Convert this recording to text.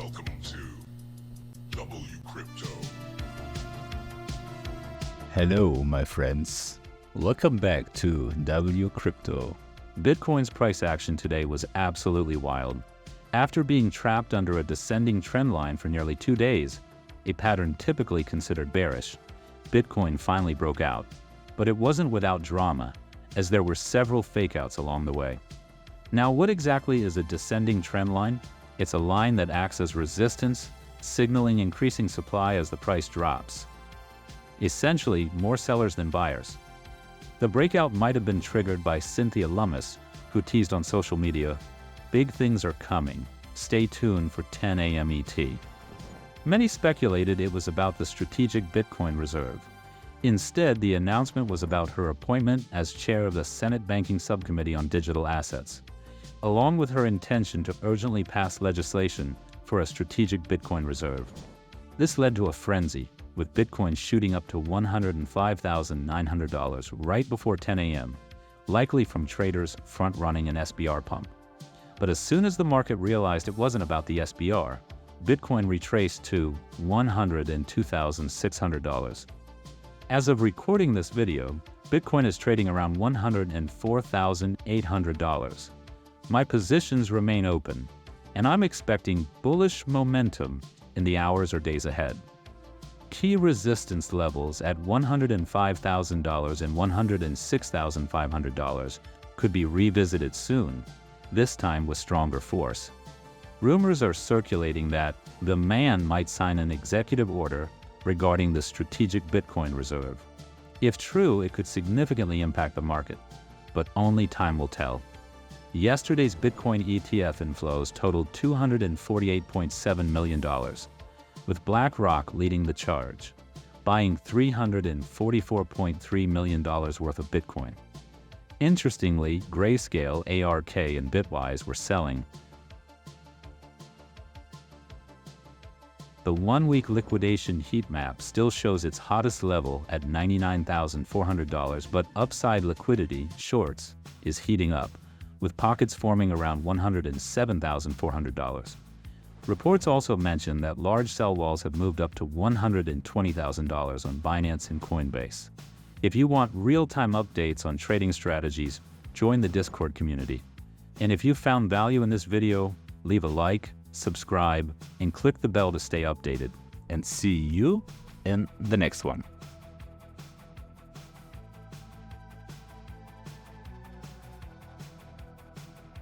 Welcome to WCrypto. Hello, my friends. Welcome back to WCrypto. Bitcoin's price action today was absolutely wild. After being trapped under a descending trend line for nearly 2 days, a pattern typically considered bearish, Bitcoin finally broke out. But it wasn't without drama, as there were several fakeouts along the way. Now, what exactly is a descending trend line? It's a line that acts as resistance, signaling increasing supply as the price drops. Essentially, more sellers than buyers. The breakout might have been triggered by Cynthia Lummis, who teased on social media, "Big things are coming. Stay tuned for 10 a.m. ET." Many speculated it was about the strategic Bitcoin reserve. Instead, the announcement was about her appointment as chair of the Senate Banking Subcommittee on Digital Assets, along with her intention to urgently pass legislation for a strategic Bitcoin reserve. This led to a frenzy, with Bitcoin shooting up to $105,900 right before 10 a.m., likely from traders front-running an SBR pump. But as soon as the market realized it wasn't about the SBR, Bitcoin retraced to $102,600. As of recording this video, Bitcoin is trading around $104,800. My positions remain open, and I'm expecting bullish momentum in the hours or days ahead. Key resistance levels at $105,000 and $106,500 could be revisited soon, this time with stronger force. Rumors are circulating that the man might sign an executive order regarding the strategic Bitcoin reserve. If true, it could significantly impact the market, but only time will tell. Yesterday's Bitcoin ETF inflows totaled $248.7 million, with BlackRock leading the charge, buying $344.3 million worth of Bitcoin. Interestingly, Grayscale, ARK, and Bitwise were selling. The one-week liquidation heat map still shows its hottest level at $99,400, but upside liquidity, shorts, is heating up, with pockets forming around $107,400. Reports also mention that large sell walls have moved up to $120,000 on Binance and Coinbase. If you want real-time updates on trading strategies, join the Discord community. And if you found value in this video, leave a like, subscribe, and click the bell to stay updated. And see you in the next one.